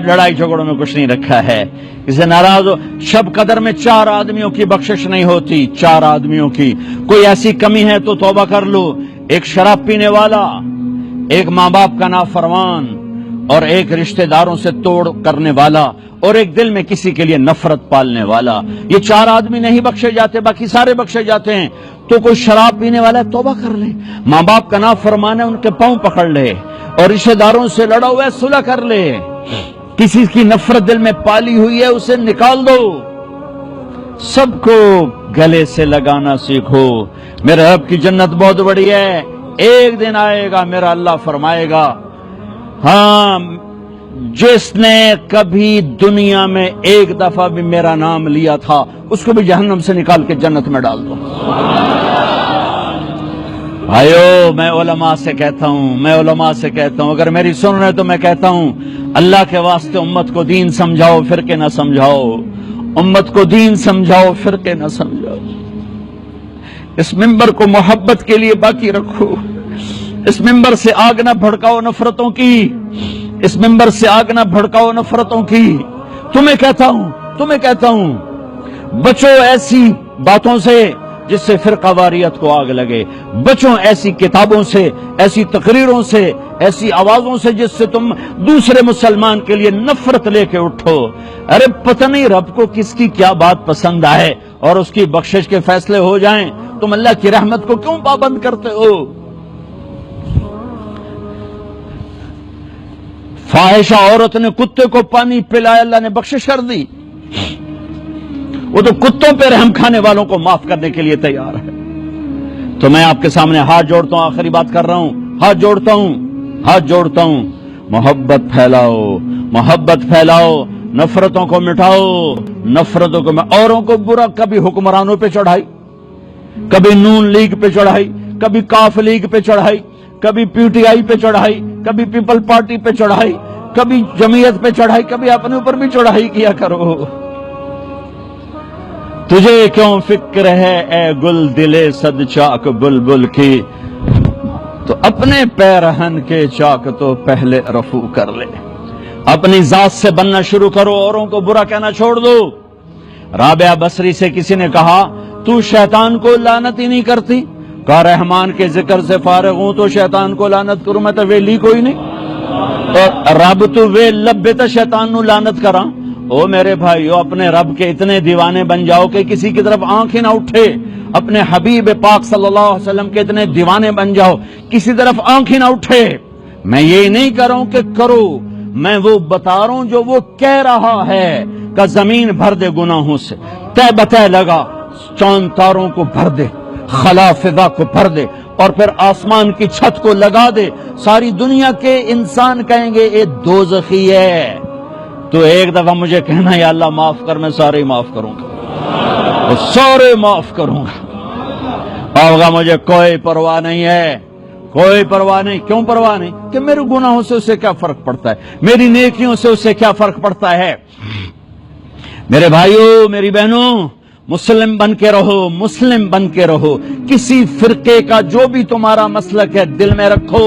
لڑائی جھگڑوں میں کچھ نہیں رکھا ہے. اسے ناراض ہو. شب قدر میں 4 آدمیوں کی بخشش نہیں ہوتی. 4 آدمیوں کی. کوئی ایسی کمی ہے تو توبہ کر لو. ایک شراب پینے والا، ایک ماں باپ کا نافرمان، اور ایک رشتہ داروں سے توڑ کرنے والا، اور ایک دل میں کسی کے لیے نفرت پالنے والا. یہ 4 آدمی نہیں بخشے جاتے، باقی سارے بخشے جاتے ہیں. تو کوئی شراب پینے والا ہے توبہ کر لے، ماں باپ کا نافرمان ہے ان کے پاؤں پکڑ لے، اور رشتہ داروں سے لڑا ہوا ہے صلح کر لے. کسی کی نفرت دل میں پالی ہوئی ہے اسے نکال دو. سب کو گلے سے لگانا سیکھو. میرے رب کی جنت بہت بڑی ہے. ایک دن آئے گا میرا اللہ فرمائے گا، ہاں جس نے کبھی دنیا میں ایک دفعہ بھی میرا نام لیا تھا اس کو بھی جہنم سے نکال کے جنت میں ڈال دو. بھائیو میں علماء سے کہتا ہوں، اگر میری سن رہے تو میں کہتا ہوں، اللہ کے واسطے امت کو دین سمجھاؤ، فرقے نہ سمجھاؤ. امت کو دین سمجھاؤ، فرقے نہ سمجھاؤ. اس منبر کو محبت کے لیے باقی رکھو. اس منبر سے آگ نہ بھڑکاؤ نفرتوں کی. اس منبر سے آگ نہ بھڑکاؤ نفرتوں کی. تمہیں کہتا ہوں بچو ایسی باتوں سے جس سے فرقہ واریت کو آگ لگے. بچو ایسی کتابوں سے، ایسی تقریروں سے، ایسی آوازوں سے جس سے تم دوسرے مسلمان کے لیے نفرت لے کے اٹھو. ارے پتہ نہیں رب کو کس کی کیا بات پسند آئے اور اس کی بخشش کے فیصلے ہو جائیں. تم اللہ کی رحمت کو کیوں پابند کرتے ہو؟ فاحشہ عورت نے کتے کو پانی پلایا، اللہ نے بخشش کر دی. وہ تو کتوں پہ رحم کھانے والوں کو معاف کرنے کے لیے تیار ہے. تو میں آپ کے سامنے ہاتھ جوڑتا ہوں، آخری بات کر رہا ہوں، ہاتھ جوڑتا ہوں. محبت پھیلاؤ، نفرتوں کو مٹاؤ. اوروں کو برا، کبھی حکمرانوں پہ چڑھائی، کبھی نون لیگ پہ چڑھائی، کبھی کاف لیگ پہ چڑھائی، کبھی پی ٹی آئی پہ چڑھائی، کبھی پیپل پارٹی پہ چڑھائی، کبھی جمعیت پہ چڑھائی، کبھی اپنے اوپر بھی چڑھائی کیا کرو. تجھے کیوں فکر ہے اے گل دلے صد چاک بلبل کی، تو اپنے پیرہن کے چاک تو پہلے رفو کر لے. اپنی ذات سے بننا شروع کرو، اوروں کو برا کہنا چھوڑ دو. رابعہ بصری سے کسی نے کہا تو شیطان کو لعنت ہی نہیں کرتی؟ کہا رحمان کے ذکر سے فارغ ہوں تو شیطان کو لعنت کروں؟ میں تو ویلی کوئی نہیں. اور رب تو وے لبے تو شیطان نو لعنت کراں. او میرے بھائیو، اپنے رب کے اتنے دیوانے بن جاؤ کہ کسی کی طرف آنکھ ہی نہ اٹھے. اپنے حبیب پاک صلی اللہ علیہ وسلم کے اتنے دیوانے بن جاؤ کسی طرف آنکھ ہی نہ اٹھے. میں یہ نہیں کر رہا ہوں کہ کرو، میں وہ بتا رہا ہوں جو وہ کہہ رہا ہے کہ زمین بھر دے گناہوں سے، تہ بتہ لگا، چاند تاروں کو بھر دے، خلا فضا کو بھر دے، اور پھر آسمان کی چھت کو لگا دے. ساری دنیا کے انسان کہیں گے یہ دوزخی ہے. تو ایک دفعہ مجھے کہنا یا اللہ معاف کر، میں سارے معاف کروں گا، سارے معاف کروں گا. ہوگا مجھے کوئی پرواہ نہیں ہے، کوئی پرواہ نہیں. کیوں پرواہ نہیں؟ کہ میرے گناہوں سے اسے کیا فرق پڑتا ہے، میری نیکیوں سے اسے کیا فرق پڑتا ہے. میرے بھائیوں، میری بہنوں، مسلم بن کے رہو. کسی فرقے کا جو بھی تمہارا مسلک ہے دل میں رکھو.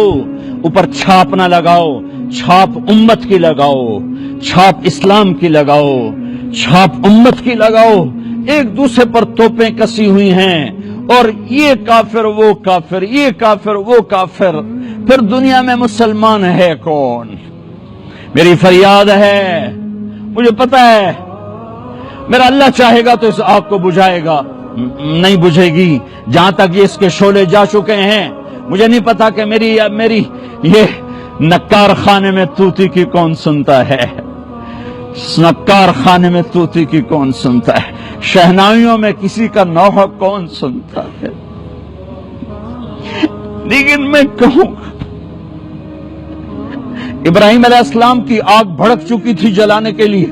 اوپر چھاپ نہ لگاؤ. چھاپ امت کی لگاؤ، چھاپ اسلام کی لگاؤ، چھاپ امت کی لگاؤ. ایک دوسرے پر توپیں کسی ہوئی ہیں اور یہ کافر وہ کافر، یہ کافر وہ کافر. پھر دنیا میں مسلمان ہے کون؟ میری فریاد ہے، مجھے پتا ہے میرا اللہ چاہے گا تو اس آگ کو بجھائے گا، نہیں بجھے گی. جہاں تک یہ اس کے شعلے جا چکے ہیں، مجھے نہیں پتا کہ میری یہ نکار خانے میں توتی کی کون سنتا ہے، نکار خانے میں توتی کی کون سنتا ہے، شہنائیوں میں کسی کا نوحہ کون سنتا ہے. لیکن میں کہوں، ابراہیم علیہ السلام کی آگ بھڑک چکی تھی جلانے کے لیے،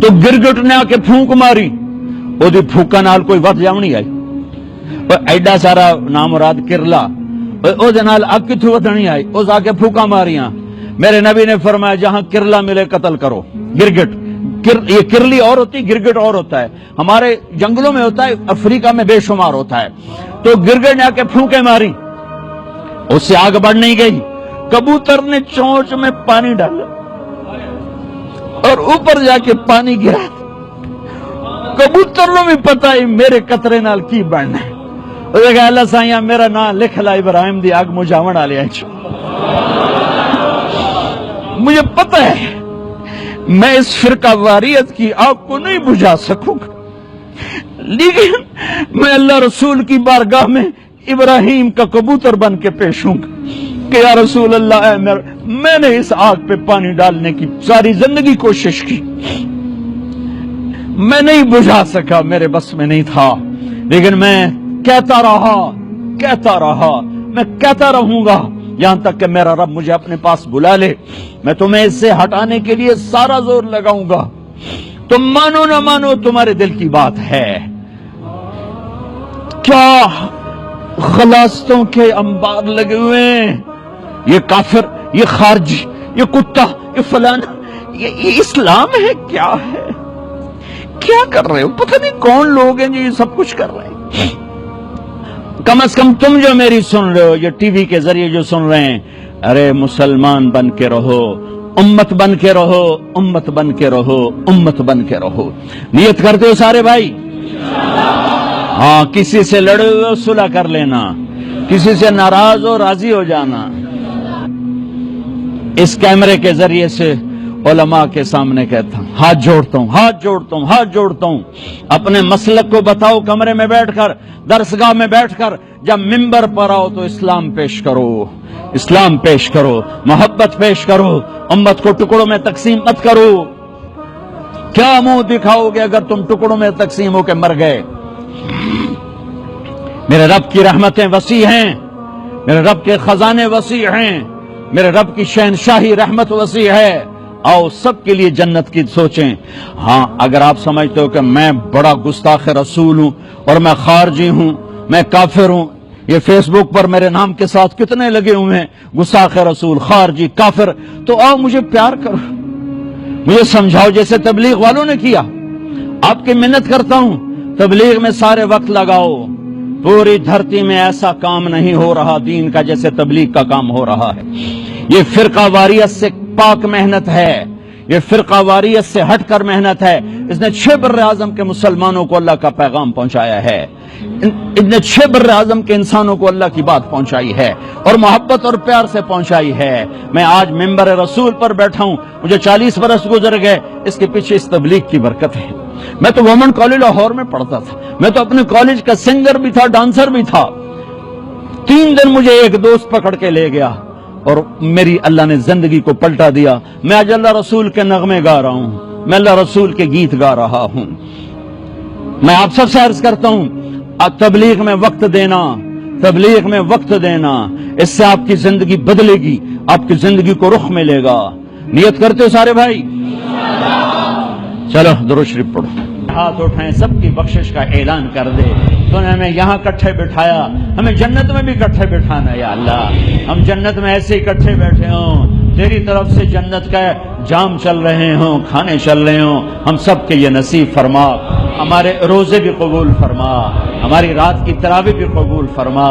تو گرگٹ نے آ کے پھونک ماری. وہ دی پھونکا نال کوئی وقت جاونی آئی، ایڈا سارا نامراد کرلا او جنال اگ کتھوں ودھنی آئی، اس آ کے پھونکا ماریاں. میرے نبی نے فرمایا جہاں کرلا ملے قتل کرو، گرگٹ یہ کرلی اور ہوتی، گرگٹ اور ہوتا ہے. ہمارے جنگلوں میں ہوتا ہے، افریقہ میں بے شمار ہوتا ہے. تو گرگٹ نے آ کے پھونکے ماری، اس سے آگ بڑھ نہیں گئی. کبوتر نے چونچ میں پانی ڈالا اور اوپر جا کے پانی گرا. کبوتر نو بھی پتا ہے میرے قطرے نال کی بننا ہے. وہ کہا اللہ سائیاں میرا نام لکھ لا ابراہیم دی آگ مجھاون والے ہیں. مجھے پتا ہے میں اس فرقہ واریت کی آگ کو نہیں بجھا سکوں گا، لیکن میں اللہ رسول کی بارگاہ میں ابراہیم کا کبوتر بن کے پیش ہوں گا کہ یا رسول اللہ، میں نے اس آگ پہ پانی ڈالنے کی ساری زندگی کوشش کی، میں نہیں بجھا سکا، میرے بس میں نہیں تھا، لیکن میں کہتا رہا، میں کہتا رہوں گا یہاں تک کہ میرا رب مجھے اپنے پاس بلا لے. میں تمہیں اس سے ہٹانے کے لیے سارا زور لگاؤں گا، تم مانو نہ مانو تمہارے دل کی بات ہے. کیا غلاستوں کے انبار لگے ہوئے ہیں، یہ کافر، یہ خارجی، یہ کتا، یہ فلانا، یہ اسلام ہے کیا ہے؟ کیا کر رہے ہو؟ پتہ نہیں کون لوگ ہیں جو یہ سب کچھ کر رہے ہیں. کم از کم تم جو میری سن رہے ہو، یہ ٹی وی کے ذریعے جو سن رہے ہیں، ارے مسلمان بن کے رہو، امت بن کے رہو، امت بن کے رہو، امت بن کے رہو. نیت کرتے ہو سارے بھائی؟ ہاں، کسی سے لڑے ہوئے ہو صلح کر لینا، کسی سے ناراض ہو راضی ہو جانا. اس کیمرے کے ذریعے سے علماء کے سامنے کہتا ہوں، ہاتھ جوڑتا ہوں، اپنے مسلک کو بتاؤ. کمرے میں بیٹھ کر، درسگاہ میں بیٹھ کر، جب منبر پر آؤ تو اسلام پیش کرو، محبت پیش کرو، امت کو ٹکڑوں میں تقسیم مت کرو. کیا منہ دکھاؤ گے اگر تم ٹکڑوں میں تقسیم ہو کے مر گئے؟ میرے رب کی رحمتیں وسیع ہیں، میرے رب کے خزانے وسیع ہیں، میرے رب کی شہنشاہی رحمت وسیع ہے. آؤ سب کے لیے جنت کی سوچیں. ہاں، اگر آپ سمجھتے ہو کہ میں بڑا گستاخ رسول ہوں اور میں خارجی ہوں، میں کافر ہوں، یہ فیس بک پر میرے نام کے ساتھ کتنے لگے ہوئے ہیں، گستاخ رسول، خارجی، کافر، تو آؤ مجھے پیار کرو، مجھے سمجھاؤ جیسے تبلیغ والوں نے کیا. آپ کی منت کرتا ہوں، تبلیغ میں سارے وقت لگاؤ. پوری دھرتی میں ایسا کام نہیں ہو رہا دین کا جیسے تبلیغ کا کام ہو رہا ہے. یہ فرقہ واریت سے پاک محنت ہے، یہ فرقہ واریت سے ہٹ کر محنت ہے. اس نے 6 بر اعظم کے مسلمانوں کو اللہ کا پیغام پہنچایا ہے، اس نے 6 بر اعظم کے انسانوں کو اللہ کی بات پہنچائی ہے اور محبت اور پیار سے پہنچائی ہے. میں آج منبر رسول پر بیٹھا ہوں، مجھے 40 برس گزر گئے، اس کے پیچھے اس تبلیغ کی برکت ہے. میں تو وومن کالج لاہور میں پڑھتا تھا، میں تو اپنے کالج کا سنگر بھی تھا، ڈانسر بھی تھا. 3 دن مجھے ایک دوست پکڑ کے لے گیا اور میری اللہ نے زندگی کو پلٹا دیا. میں آج اللہ رسول کے نغمے گا رہا ہوں، میں اللہ رسول کے گیت گا رہا ہوں. میں آپ سب سے عرض کرتا ہوں، تبلیغ میں وقت دینا، اس سے آپ کی زندگی بدلے گی، آپ کی زندگی کو رخ ملے گا. نیت کرتے ہو سارے بھائی؟ چلو درود شریف پڑھو. ہاتھ اٹھائیں، سب کی بخشش کا اعلان کر دے. تو نے ہمیں یہاں کٹھے بٹھایا، ہمیں جنت میں بھی کٹھے بٹھانا. یا اللہ، ہم جنت میں ایسے ہی کٹھے بیٹھے ہوں، تیری طرف سے جنت کا جام چل رہے ہوں، کھانے چل رہے ہوں. ہم سب کے یہ نصیب فرما. ہمارے روزے بھی قبول فرما، ہماری رات کی تراویح بھی قبول فرما،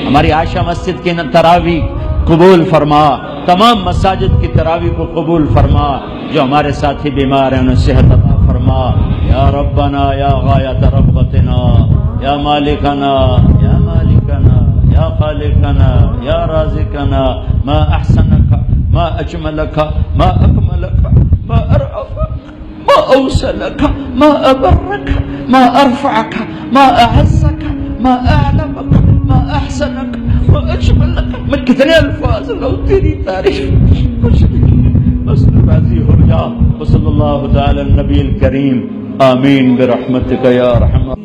ہماری عائشہ مسجد کی تراویح قبول فرما، تمام مساجد کی تراویح کو قبول فرما. جو ہمارے ساتھی بیمار ہیں انہیں صحت عطا فرما. یا ربنا یا غایت رغبتنا، یا مالکنا یا مالکنا یا خالقنا یا رازقنا، ما احسنک، ما اجملک، ما اکملک، ما ارعفک، ما اوصلک، ما ابرک، ما ارفعک، ما اعزک، ما اعلمک، ما احسنک، ما اجملک. میں کتنے الفاظ لو تیری تعریف، کچھ نہیں، بس راضی ہو جا. وصلی اللہ تعالی النبی الکریم. آمین برحمتک یا رحمت.